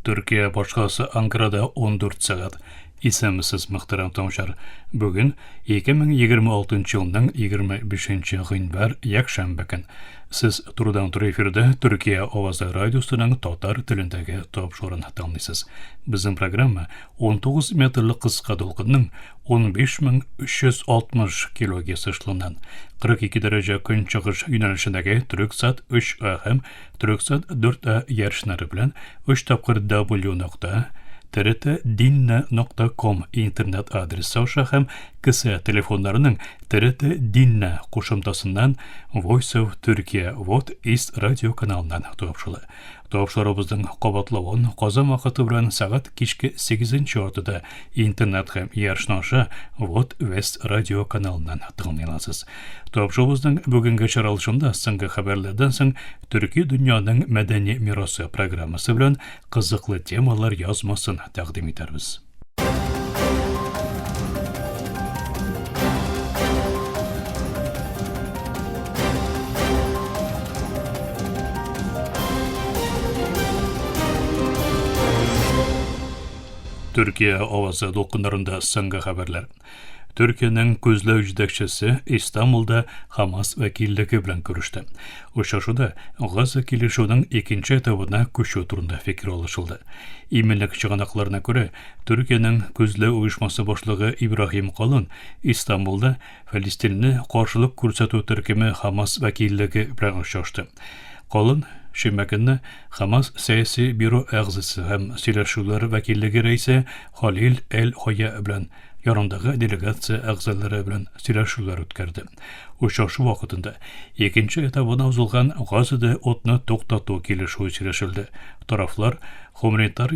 Türkiye başkası Ankara'da 14 saat. İsемsiz muhterem tomuşlar. Bugün 2026 yılının 25. günber yakşanbе gün. Siz turdan tur efirde Türkiye Ovaza Radyosu'nun Tatar tilindeki top şorunu tanlısınız. Bizim programma 19 metrlik kıska dolgunun 15.360 kiloga sıçlığından 42 derece gün çıkış yönelişindeki Türksat 3 AM, Türksat 4A yarışları bilen 3 tapkır www.trt-dinna.com internet adresi aşağı hem kısa telefonlarının TRT Dinna koşumtasından Voice of Turkey What is Radio kanalından topşılı. Topşlarımızın qabatlawın qazan vaqti bilan saat kechki 8 ortada internet hem yarışnaşı What West Radio kanalından tanıyasınız. Topşımızın bugünkü çaralışında soңғы haberlerden soň Türkiye dünyanın medeni mirası programması bilan qiziqli temalar yazmasını taqdim etamiz. Türkiye Ovası dolkunlarında soңғы haberler. Türkiye'nin gözlü jödekçisi İstanbul'da Hamas vekilligi bilan görüştü. Uçuşuda Gaza kelişuning ikinci etabına köşü turunda fikir alışıldı. İmenlik çıganaklarına göre Türkiye'nin gözlü uyuşması başlığı İbrahim Kalın İstanbul'da Filistinli karşılık ko'rsatuv türkemi Hamas vekilligi bilan uçuştu. Kalın Şimbekinde Hamas siyasi büro ağzısı hem silaşular vekilligi reisi Halil El-Hoya bilan yanındaki delegatsiya ağzaları bilan silaşular ötkərdi. Uçuşu vaqtında ikinci etabına uzulgan Gazada otni to'xtatuv kelişuvi silaşıldı. Taraflar humanitar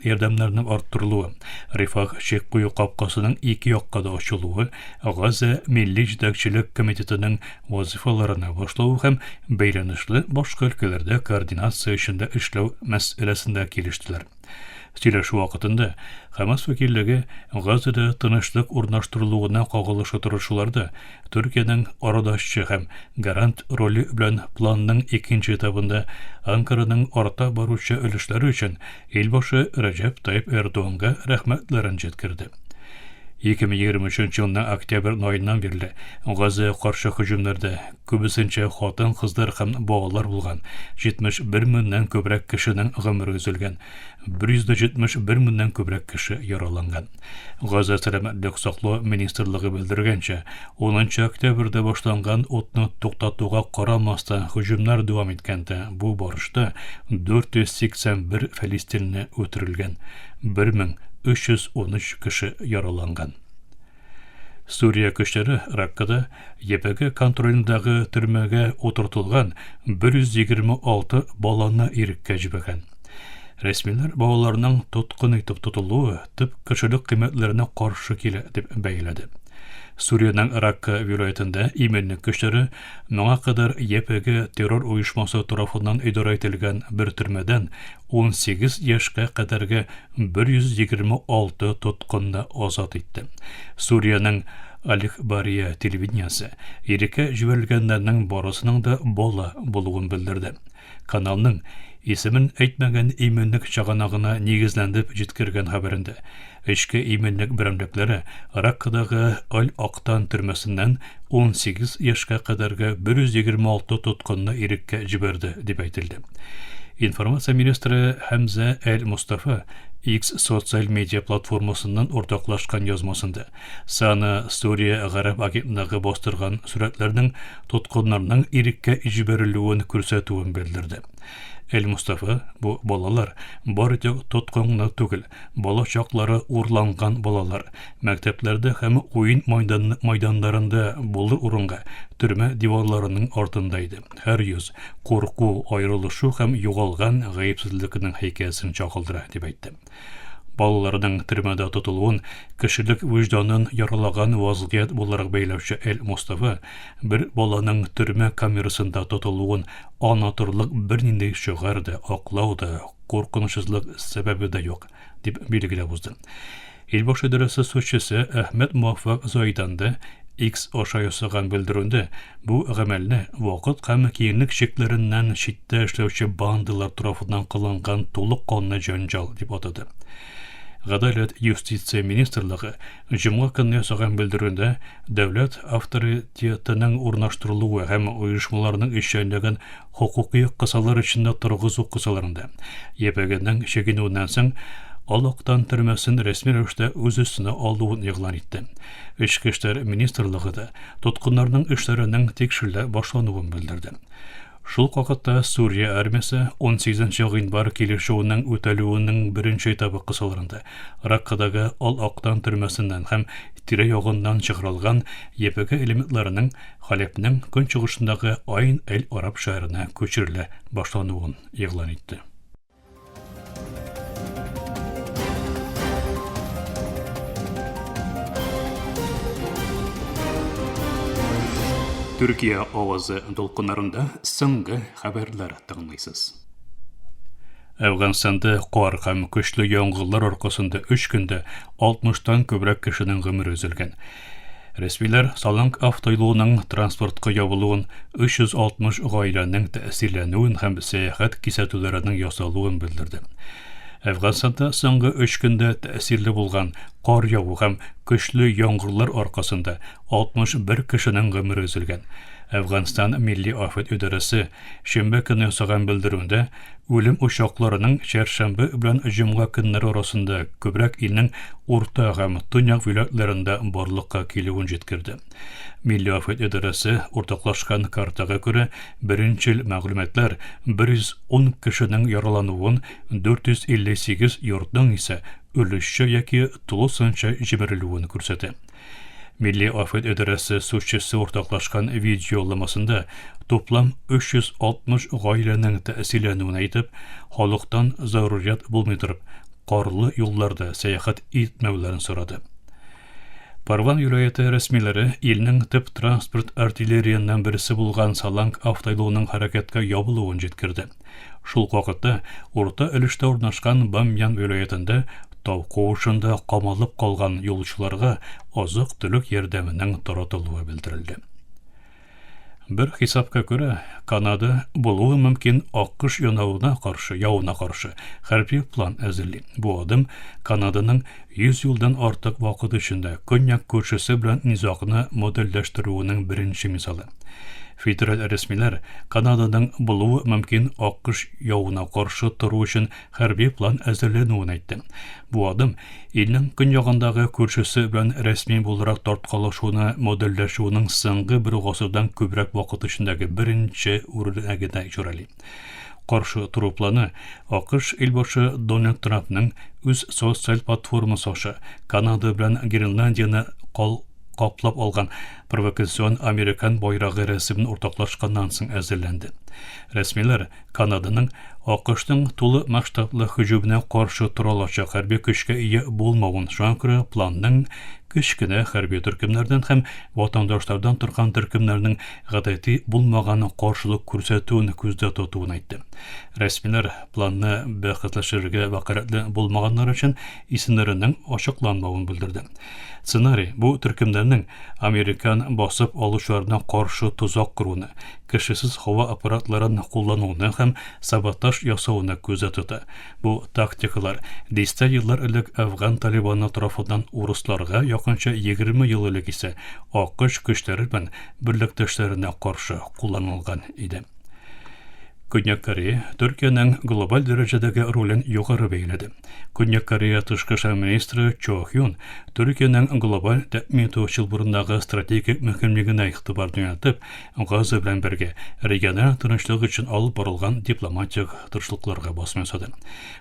yardımlarının arttırılığı, Rifah Çek Quyu Qapqasının iki yoqqada açılığı, Gaza Milli Jödekçilik Komitetinin vazifalarına başlağı hem beylanışlı başka ülkelerde koordinasiya içinde işlev meselesinde keliştiler. Silaşu vaqtında Hamas vekilligi Gazada tinchlik o'rnashtiriluvine qog'ilishi turishlarda Türkiye'nin aradaşçı hem garant rolü bilan planning ikinci etabında Ankara'nın orta baruvchi ülüşleri için elbaşı Recep Tayyip Erdoğan'a rahmetlerini yetkirdi. 2023 yılının oktyabr ayından beri Gaza'ya karşı hücumlarda köbüsünçe xotin kızlar hem boğalar bulgan 71 mindən köbrek kişinin ömrü üzülgen, 171 mindən köbrek kişi yaralangan. Gaza Selametlik Saqlao Ministerliği bildirgençe 10 oktyabrda başlangan otni to'xtatuga qaramasdan hücumlar devam etkende bu barışta 481 Filistinli öldürülgen, 1313 kişi yaralangan. Suriye güçleri Rakka'da YPG kontrolündeki türmege oturtulgan 126 balаны irikке jibegen. Resmiler bağlarının tutkun etip tutuluğu tıp kişilik kıymetlerine karşı kile dep beyledi. Suriye'nin Rakka vilayetinde imenlik güçleri noğa kadar YPG terör uyuşması tarafından idare etilgen bir türmeden 18 yaşka kadarga 126 tutkunna azat etti. Suriye'nin Al-Ikhbariya televizyası irike jibelgenlerinin barasının da bola buluğun bildirdi. Kanalının ismin etmegen imenlik çağanağına negizlenip jitkirgen haberinde Eşki imenlik birimlikleri Rakka'daki Al-Aqtan türmesinden 18 yaşka kadarga 126 tutkunna irikke jiberdi dep aytildi. İnformasiya ministri Hamza El-Mustafa X sosyal medya platformasından ortaklaşkan yazmasında sana Suriye Garab agentliği bastırgan suratlarının tutkunlarının irikke jiberilüğünü kürsatuğunu bildirdi. El-Mustafa bu balalar barıcak tutkunla tügül, bala çakları urlangan balalar, mekteplerde hem oyun meydanlarında bulur urunga, türme divarlarının ortundaydı. Her yüz, korku, ayrılışı hem yoğalgan gayipsizlikinin hikayesini çakıldıra dep aytdı. Balalarının türmede tutulğun, kişilik vicdanın yaralagan vaziyet bularak beylavçı El-Mustafa, bir balanın türme kamerasında tutulğun anatırlık bir ninde şığardı, aklauda, korkunuşsuzluk sebebi de yok, dep bilgile buzdu. İlbaşı Deresi Suççisi Ahmet Muvaffaq Zaydan'da X аша ясаган белдерүндә, бу гамәлне вакыт һәм киңлек шикләреннән читтә эшләүче бандалар тарафыннан кылынган тулык канлы җанҗал дип атады. Гадаләт юстиция министрлыгы җомга көнне ясаган белдерүндә дәүләт авторитетының урнаштырылуы һәм оешмаларның эшчәнлеген хукукый кысалар эчендә торгызу кысаларында епәгенең чигенүеннән соң Алактан төрмәсен рәсми рәвештә үз өстенә алуын игълан итте. Эчке эшләр министрлыгы да тоткыннарның эшләренең тикшерелә башлануын белдерде. Шул вакытта Сүрия армиясе 18 гыйнвар килешүенең үтәлүенең беренче этабы кысаларында Раккадагы Ал-Актан төрмәсеннән һәм тирә-ягыннан чыгарылган ЕПГ элементларының Халепнең көнчыгышындагы Айн-эль-Араб шәһәренә күчерелә башлануын игълан итте. Türkiye авазы долкыннарында соңгы хәбәрләр тыңлыйсыз. Әфганстанда кар һәм көчле яңгырлар аркасында 3 көндә 60тан күбрәк кешенең гомере өзелгән. Рәсмиләр Саланг автоюлының транспортка ябылуын, 360 гаиләнең тәэсирләнүен һәм сәяхәт кисәтүләренең ясалуын белдерде. Әфганстанда соңгы 3 көндә тәэсирле булган кар яву һәм көчле яңгырлар аркасында 61 кешенең гомере өзелгән. Әфганстан Милли афат идарәсе шимбә көнне ясаган белдерүендә үлем учакларының чәршәмбе белән җомга көннәре арасында күбрәк илнең урта һәм төньяк вилаятларында барлыкка килүен җиткерде. Милли афат идарәсе уртаклашкан картага күрә беренчел мәгълүматлар 110 кешенең яралануын, 458 йортның исә ölüşçe яки тулысынча җибәрелүен күрсәтә. Милли афат идарәсе сүзчесе уртаклашкан видеоламасында топлам 360 гаиләнең тәэсирләнүен әйтеп, халыктан зарурият булмый торып, карлы юлларда сәяхәт итмәүләрен сорады. Парван вилаяты рәсмиләре илнең төп транспорт артиллерияннан берсе булган Саланг автоюлының хәрәкәткә ябылуын җиткерде. Шул вакытта урта өлештә урнашкан Бамьян вилаятында тау куышында камалып калган юлчыларга азык-төлек ярдәменең таратылуы белдерелде. Бер хисапка күрә, Канада булуы мөмкин АКШ явына каршы хәрби план әзерли. Бу адым Канаданың 100 елдан артык вакыт эчендә көньяк күршесе белән низагны модельләштерүенең беренче мисалы. Федераль рәсмиләр Канаданың булуы мөмкин АКШ явына каршы тору өчен хәрби план әзерләнүен әйтте. Бу адым илнең көньягындагы күршесе белән рәсми буларак тарткалашуны модельләшүенең соңгы бер гасырдан күбрәк вакыт эчендәге беренче үрнәгенә җурали. Каршы туру планы АКШ илбашы Дональд Трампның үз социаль платформасы аша Канада белән Гренландияны каплап алган провокацион американ байрагы рәсемен уртаклашканнан соң әзерләнде. Рәсмиләр Канаданың АКШның тулы масштаблы һөҗүменә каршы тора алачак хәрби көчкә ия булмавын шаңкыры планның кечкенә хәрби төркемнәрдән һәм ватандашлардан торган төркемнәрнең гадәти булмаган каршылык күрсәтүен күздә тотуын әйтте. Рәсмиләр планны бәхетләшергә вакытлы булмаганнар өчен исемнәренең ачыкланмавын белдерде. Сценарий бу төркемнәрнең американ басып алучыларына каршы тузак куруны, кешесез һава аппаратларын куллануны һәм саботаж ясауны күздә тота. Бу тактикалар 10 еллар элек Афган талибаны тарафыннан урысларга якынча 20 ел элек исә АКШ көчләре белән берлектәшләренә каршы кулланылган иде. Көньяк Корея Төркиянең глобаль дәрәҗәдәге ролен югары бәяләде. Көньяк Корея тышкы эшләр министры Чо Хюн Төркиянең глобаль тәэмин итү чылбырындагы стратегик мөһимлегенә игътибар юнәлтеп, Газа белән бергә региональ тынычлык өчен алып барылган дипломатик тырышлыкларга басма ясады.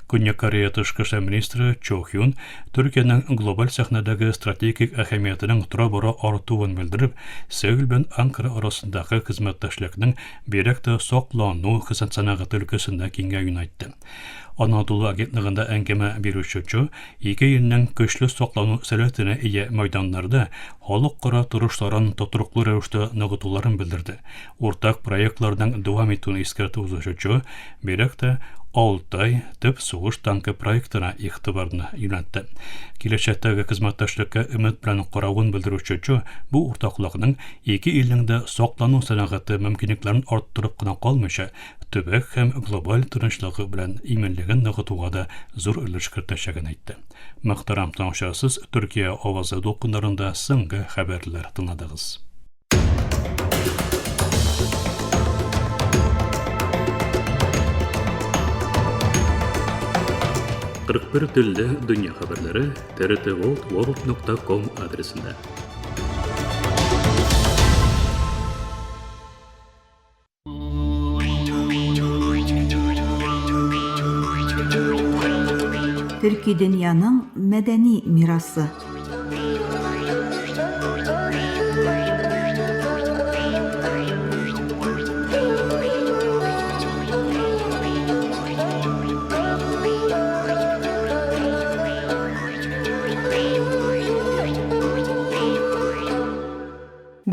Көньяк Корея тышкы эшләр министры Чо Хюн Төркиянең глобаль сәхнәдәге стратегик әһәмиятенең тора-бара артуын белдереп, Сеул белән Анкара арасындагы хезмәттәшлекнең бирәк тә саклану сәнәгать өлкәсендә киңгә юнәлтте. Анадолу агентлыгында әңгәмә бирүче Чо, ике илнең көчле саклану сәләтенә ия мәйданнарда халыкара турышларын тотыруклы рәвештә ныгытуларын белдерде. Уртак проектларның дәвам итүен искәртү узучы Чо, бирәк тә Алтай төп сугыш танкы проектына игътибарны юнәлтте. Киләчәктәге хезмәттәшлеккә өмет белән каравын белдерүче Чо бу уртаклыкның ике илнең дә саклану сәнәгате мөмкинлекләрен арттырып кына калмыйча, төбәк һәм глобаль тынычлыгы белән иминлеген ныгытуга да зур өлеш кертәчәген әйтте. Мөхтәрәм тамашачысыз, Төркия авазы документарында соңгы хәбәрләр тыңладыгыз. 41 телдә дөнья хәбәрләре trtworld.com адресында. Төрки дөньяның мәдәни мирасы.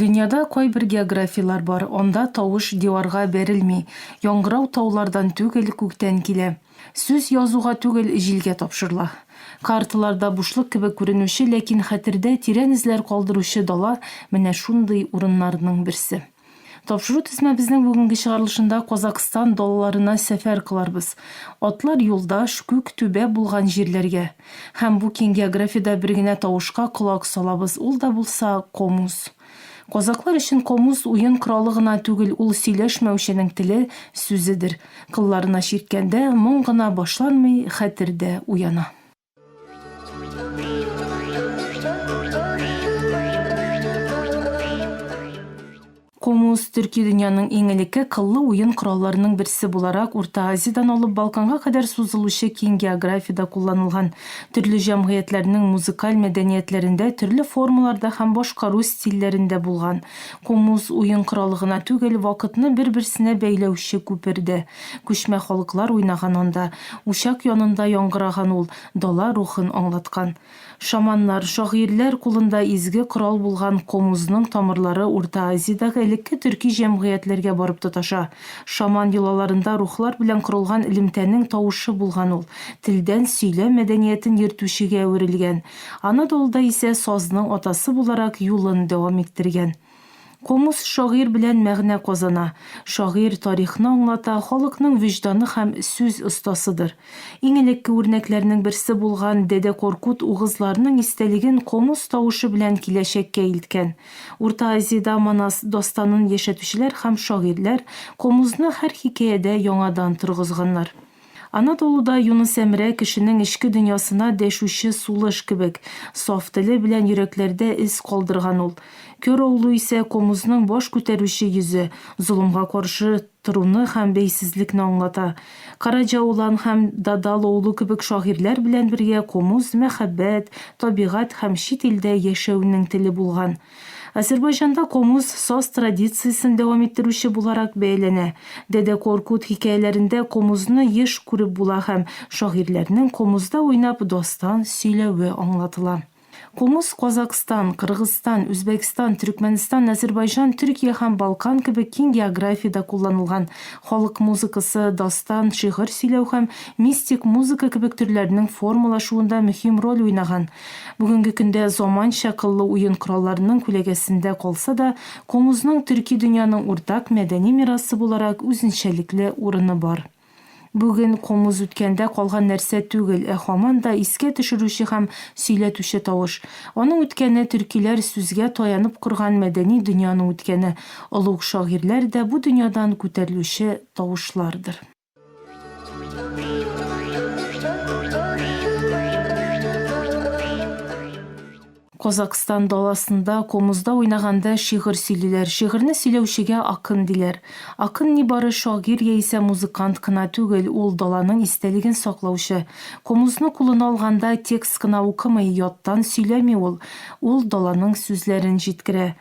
Дөньяда кайбер географиялар бар, онда тавыш диварга бәрелми, яңгырау таулардан түгел күктән килә. Сүз язуга түгел җилгә тапшырыла. Карталарда бушлык кебек күренүче, ләкин хәтердә тирән эзләр калдыручы дала менә шундый урыннарның берсе. Тапшыру тезмәбезнең бүгенге чыгарылышында Казакстан далаларына сәфәр кыларбыз. Атлар юлдаш, күк түбә булган җирләргә. Һәм бу киң географиядә бер генә тавышка колак салабыз, ул да булса комуз. Казаклар өчен комуз уен коралы гына түгел, ул сөйләшмәүченең теле, сүзедер. Кылларына чирткәндә моң гына башланмый, хәтердә уяна. Комуз Төрки дөньяның иң элекке кыллы уен коралларының берсе буларак Урта Азиядан алып Балканга кадәр сузылучы киң географиядә кулланылган. Төрле җәмгыятьләрнең музыкаль мәдәниятләрендә, төрле формаларда һәм башкару стильләрендә булган. Комуз уен коралы гына түгел, вакытны бер-берсенә бәйләүче күпердә. Күчмә халыклар уйнаган анда, учак янында яңгыраган ул, дала рухын аңлаткан. Шаманнар, шагыйрьләр кулында изге корал булган комузның тамырлары Урта Азиядагы элекке төрки җәмгыятьләргә барып тоташа. Шаман йолаларында рухлар белән корылган элемтәнең тавышы булган ул. Телдән сөйлә мәдәниятен йөртүчегә әверелгән. Анадолуда исә сазның атасы буларак юлын дәвам иттергән. Комуз шагыйрь белән мәгънә казана. Шагыйрь тарихны аңлата, халыкның вөҗданы һәм сүз остасыдыр. Иң элекке үрнәкләрнең берсе булган Дәдә Коркут угызларының истәлеген комуз тавышы белән киләчәккә илткән. Урта Азиядә Манас дастанын яшәтүчеләр һәм шагыйрьләр комузны һәр хикәядә яңадан торгызганнар. Анадолуда Юнус Әмрә кешенең эчке дөньясына дәшүче сулыш кебек, саф теле белән йөрәкләрдә из калдырган ул. Көрөулу исә комузның баш күтәрүче йөзе, зулымга каршы торуны һәм бәйсезлекне аңлата. Караҗаулан һәм Дадалоулу кебек шагыйрьләр белән бергә комуз мәхәббәт, табигать һәм чит илдә яшәүнең теле булган. Азербайҗанда комуз саз традициясен дәвам иттерүче буларак бәяләнә. Дәдә Коркут хикәяләрендә комузны еш күреп була һәм шагыйрьләрнең комузда уйнап дастан сөйләве аңлатыла. Комуз Казакстан, Кыргызстан, Үзбәкстан, Төркмәнстан, Азербайҗан, Төркия һәм Балкан кебек киң географиядә кулланылган. Халык музыкасы, дастан, шигырь сөйләү һәм мистик музыка кебек төрләрнең формалашуында мөһим роль уйнаган. Бүгенге көндә заманча кыллы уен коралларының күләгәсендә калса да, комузның төрки дөньяның уртак мәдәни мирасы буларак үзенчәлекле урыны бар. Бүген комуз үткәндә калган нәрсә түгел, һаман да искә төшерүче һәм сөйләтүче тавыш. Аның үткәне төркиләр сүзгә таянып корган мәдәни дөньяның үткәне. Олуг шагыйрьләр дә бу дөньядан күтәрелүче тавышлардыр. Казакстан даласында комузда уйнаганда шигырь сөйлиләр. Шигырьне сөйләүчегә акын диләр. Акын нибары шагыйрь яисә музыкант кына түгел, ул даланың истәлеген саклаучы. Комузны кулына алганда текст кына укымый, яттан сөйләми ул. Ул даланың сүзләрен җиткерә.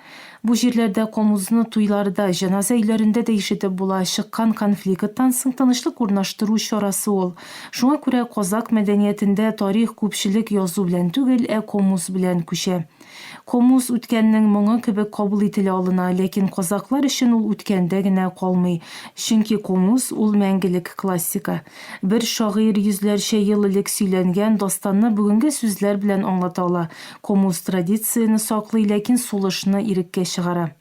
Бу җирләрдә комузны туйларда, җаназа өйләрендә дә ишетеп була. Чыккан конфликттан соң тынычлык урнаштыру чарасы ул. Шуңа күрә казак мәдәниятендә тарих күпчелек язу белән түгел, комуз белән күчә. Комуз үткәннең моңы кебек кабул ителә алына, ләкин казаклар өчен ул үткәндә генә калмый. Чөнки комуз ул мәңгелек классика. Бер шагыйрь йөзләрчә ел элек сөйләнгән дастанны бүгенге сүзләр белән аңлата ала. Комуз традицияны саклый, ләкин сулышны иреккә чыгара.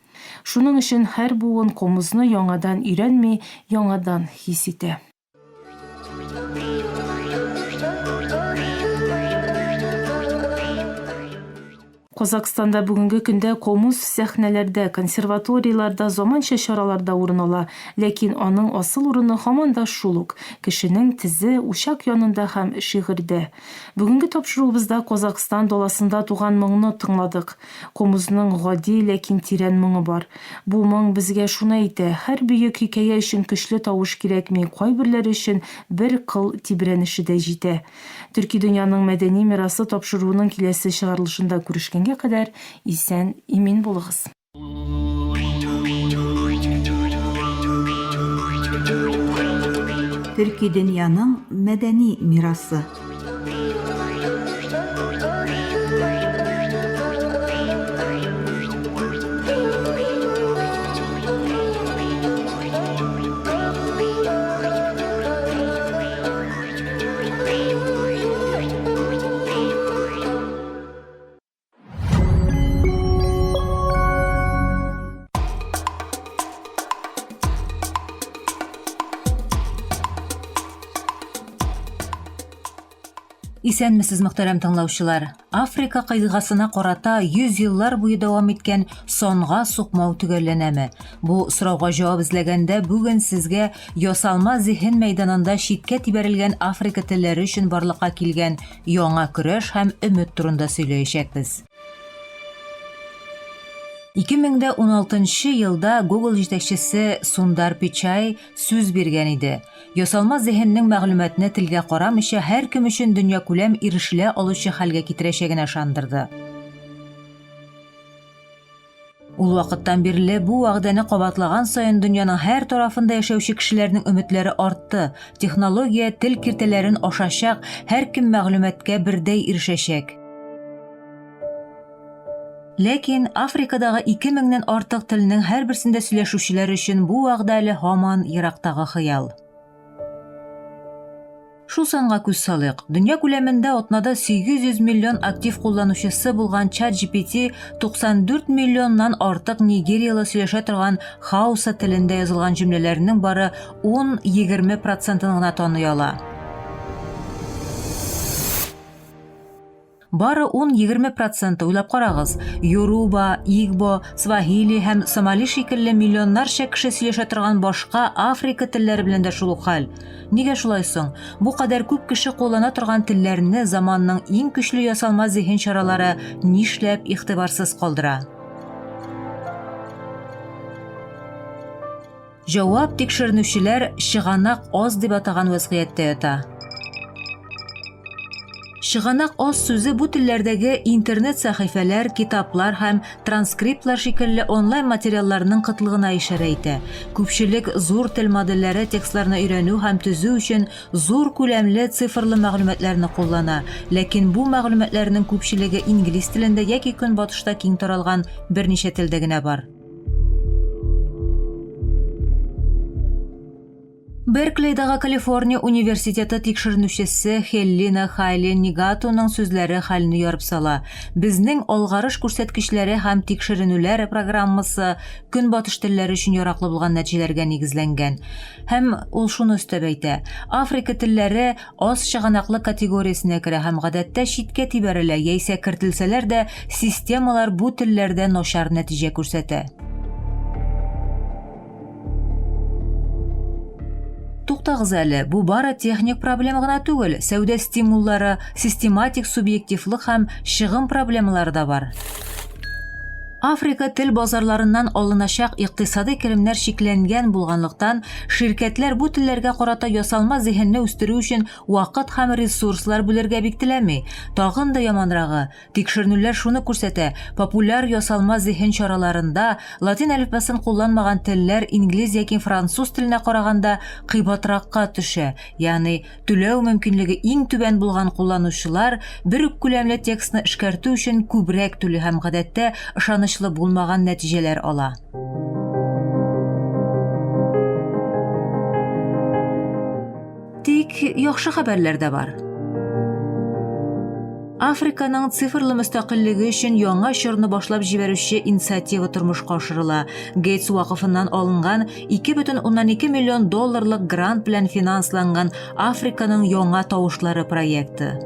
Шуның өчен һәр буын комузны яңадан өйрәнми, яңадан хис итә. Казакстанда бүгенге көндә комуз сәхнәләрдә, консерваторияларда, заманча чараларда урын ала, ләкин аның асыл урыны һаман да шул ук: кешенең тезе, учак янында һәм шигырьдә. Бүгенге тапшыруыбызда Казакстан даласында туган моңны тыңладык. Комузның гади, ләкин тирән моңы бар. Бу моң безгә шуны әйтә: һәр бөек хикәя өчен көчле тавыш кирәкми, кайберләре өчен бер кыл тибрәнеше дә җитә. Төрки дөньяның мәдәни мирасы тапшыруының киләсе чыгарылышында күрешкәнгә кадәр исән имин булыгыз. Төрки дөньяның мәдәни мирасы. Исәнмесез, мөхтәрәм тыңлаучылар. Африка кыйтгасына карата 100 еллар буе дәвам иткән сонга сукмау төгәлләнәме? Бу сорауга җавап эзләгәндә бүген сезгә ясалма зиһен мәйданында читкә тибәрелгән Африка телләре өчен барлыкка килгән яңа көрәш һәм өмет турында сөйләячәкбез. 2016 елда Google җитәкчесе Сундар Пичай сүз биргән иде. Ясалма зиһеннең мәгълүматны телгә карамыйча һәр кем өчен дөньякүләм ирешелә алучы хәлгә китерәчәгенә ышандырды. Ул вакыттан бирле бу вәгъдәне кабатлаган саен дөньяның һәр тарафында яшәүче кешеләрнең өметләре артты. Технология тел киртәләрен ашачак, һәр кем мәгълүматкә бердәй ирешәчәк. Ләкин Африкадагы 2000-нән артык телнең һәр берсендә сөйләшүчеләр өчен бу вәгъдә әле һаман ерактагы хыял. Шул санга күз салыйк. Дөнья күләмендә атнада 800 миллион актив кулланучысы булган ChatGPT 94 миллионнан артык нигериялы сөйләшә торган Хауса телендә язылган җөмләләрнең бары 10-20% гына таный ала. Бары 10-20% уйлап карагыз. Yoruba, Igbo, Swahili һәм Somali шикелле миллионнарча кеше сөйләшә торган башка Африка телләре белән дә шул ук хәл. Нигә шулай соң? Бу кадәр күп кеше куллана торган телләрне заманның иң көчле ясалма зиһен чаралары нишләп игътибарсыз калдыра? Җавап тикшеренүчеләр чыганак аз дип атаган вазгыятьтә ята. Чыганак аз сүзе бу телләрдәге интернет сәхифәләр, китаплар һәм транскриптлар шикелле онлайн материалларның кытлыгына ишарә итә. Күпчелек зур тел модельләре текстларны өйрәнү һәм төзү өчен зур күләмле цифрлы мәгълүматларны куллана, ләкин бу мәгълүматларның күпчелеге инглиз телендә яки көнбатышта киң таралган берничә телдә генә бар. Берклейдагы Калифорния университеты тикшеренүчесе Хеллина Хайли Нигатуның сүзләре хәлне ярып сала. Безнең алгарыш күрсәткечләре һәм тикшеренүләр программасы көнбатыш телләре өчен яраклы булган нәтиҗәләргә нигезләнгән. Һәм ул шуны өстәп әйтә: Африка телләре аз чыганаклы категориясенә керә һәм гадәттә читкә тибәрелә, яисә кертелсәләр дә системалар бу телләрдә начар нәтиҗә күрсәтә. Туктагыз әле, бу бары техник проблема гына түгел, сәүдә стимуллары, систематик субъективлык һәм чыгым проблемалары да бар. Африка тел базарларыннан алыначак икътисади керемнәр шикләнгән булганлыктан, ширкәтләр бу телләргә карата ясалма зиһенне үстерү өчен вакыт һәм ресурслар бүләргә бик теләми. Тагын да яманрагы, тикшеренүләр шуны күрсәтә: популяр ясалма зиһен чараларында латин әлифбасын кулланмаган телләр инглиз яки француз теленә караганда кыйбатракка төшә. Ягъни түләү мөмкинлеге иң түбән булган кулланучылар бер үк күләмле текстны эшкәртү өчен күбрәк түле һәм гадәттә ышанычлы булмаган нәтиҗәләр ала. Тик яхшы хәбәрләр дә бар. Африканың цифрлы мөстәкыйльлеге өчен яңа чорны башлап җибәрүче инициатива тормышка ашырыла. Гейтс вакыфыннан алынган 2,2 миллион долларлык грант белән финансланган Африканың яңа тавышлары проекты.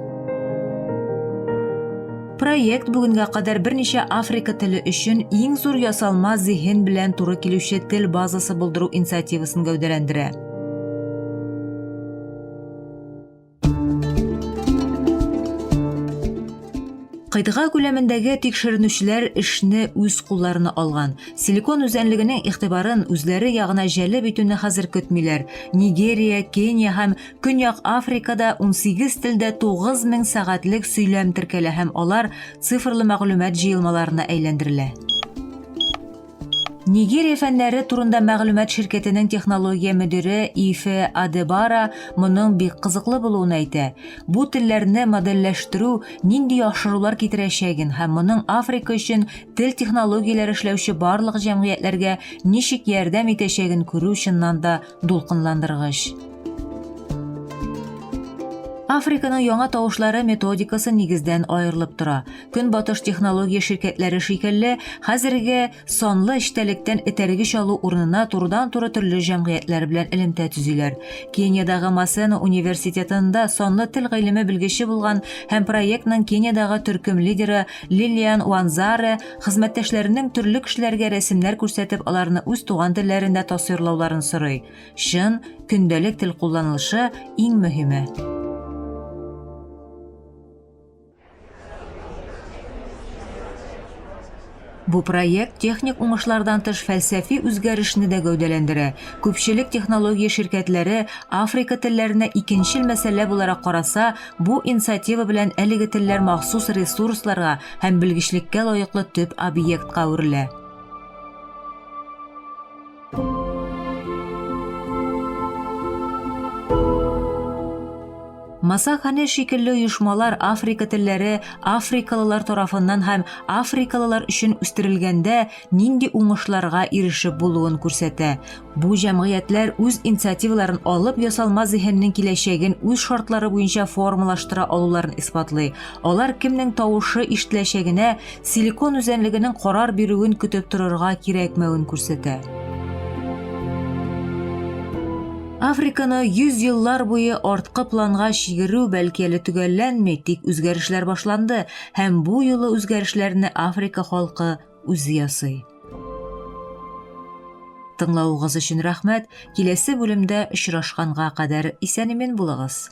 Проект бүгенгә кадәр берничә Африка теле өчен иң зур ясалма зиһен белән туры килүче тел базасы булдыру инициативасын гәүдәләндерә. Кыйтга күләмендәге тикшеренүчеләр эшне үз кулларына алган. Силикон үзәнлегенең игътибарын үзләре ягына җәлеп итүне хәзер көтмиләр. Нигерия, Кения һәм Көньяк Африкада 18 телдә 9000 сәгатьлек сөйләм теркәлә һәм алар цифрлы мәгълүмат җыелмаларына әйләндерелә. Нигерия фәннәре турында мәгълүмат ширкәтенең технология мөдире Ифе Адебара моның бик кызыклы булуын әйтә. Бу телләрне модельләштерү нинди яхшырулар китерәчәген һәм моның Африка өчен тел технологияләре эшләүче барлык җәмгыятьләргә ничек ярдәм итәчәген күрү чыннан да дулкынландыргыч. Африканың яңа тавышлары методикасы нигездән аерылып тора. Көнбатыш технология ширкәтләре шикелле, хәзерге санлы эчтәлектән этәргеч алу урынына турыдан-туры төрле җәмгыятьләр белән элемтә төзиләр. Кениядагы Масeno университетында санлы тел гыйлеме белгече булган һәм проектның Кениядагы төркем лидеры Лилиан Уанзаре хезмәттәшләренең төрле кешеләргә рәсемнәр күрсәтеп, аларны үз туган телләрендә тасвирлауларын сорый. Шын, көндәлек тел кулланылышы иң мөһиме. Бу проект техник уңышлардан тыш фәлсәфи үзгәрешне дә гәүдәләндерә. Күпчелек технология ширкәтләре Африка телләренә икенчел мәсьәлә буларак караса, бу инициатива белән әлеге телләр махсус ресурсларга һәм белгечлеккә лаеклы төп объектка әверелә. Масахане шикелле оешмалар Африка телләре африкалылар тарафыннан һәм африкалылар өчен үстерелгәндә нинди уңышларга ирешеп булуын күрсәтә. Бу җәмгыятьләр үз инициативаларын алып ясалма зиһеннең киләчәген үз шартлары буенча формалаштыра алуларын исбатлый. Алар кемнең тавышы ишетеләчәгенә силикон үзәнлегенең карар бирүен көтеп торырга кирәкмәвен күрсәтә. Африканы 100 еллар буе арткы планга чигерү бәлки әле төгәлләнми, тик үзгәрешләр башланды һәм бу юлы үзгәрешләрне Африка халкы үзе ясый. Тыңлауыгыз өчен рәхмәт. Киләсе бүлемдә очрашканга кадәр исән-имин булыгыз.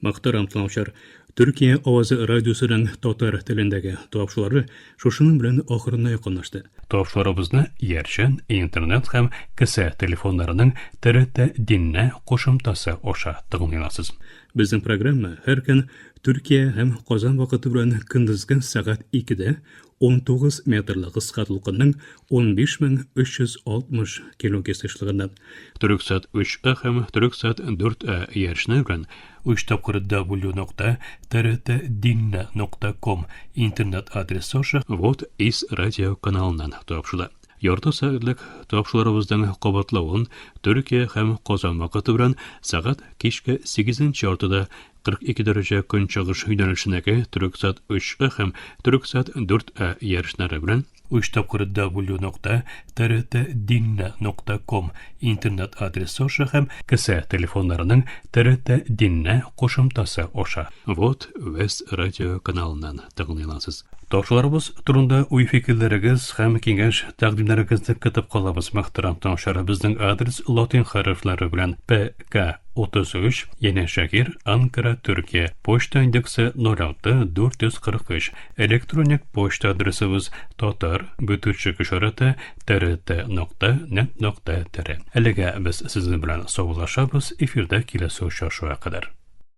Мактарам тыңлаучылар, Төркия авазы радиосының татар телендәге тапшырулары шушының белән ахырына якынлашты. Тапшыруларыбызны Ярчан, интернет һәм кесә телефоннарының ТРТ динне кушымтасы аша тыңлыйсыз. Безнең программа һәр көн Төркия һәм Казан вакыты белән көндезге сәгать 2дә 19 метрлык кыска толкынның 15360 килогерц эшлегендә. Төрксат 3А һәм Төрксат 4А ярышны белән 3 тапкыр w.trtdinne.com интернет адресы аша вот из радио каналыннан тапшыла. Ярты сәгатьлек тапшыруларыбыздан кабатлавын Төркия һәм Казан вакыты белән сәгать кичке 8 артыда 42 дәрәҗә көнчыгыш юнәлешенәге Түрксат 3 һәм Түрксат 4 ярышлары белән 3 тапкыр w.trtdinna.com интернет адресы аша һәм кесә телефоннарының TRT Dinna кушымтасы аша. Вот Вест радио каналыннан тыңлыйларсыз. Ташларыбыз турында уй-фикерләрегез һәм киңәш тәкъдимнәрегезне көтеп калабыз. Мөхтәрәм тыңлаучылар, безнең адрес латин хәрефләре белән PK33 Яне Шакир, Анкара, Төркия. Почта индексы 06443. Электроник почта адресыбыз tatar@trt.net.tr. Әлегә без сезнең белән саулашабыз. Эфирдә киләсе очрашуга кадәр.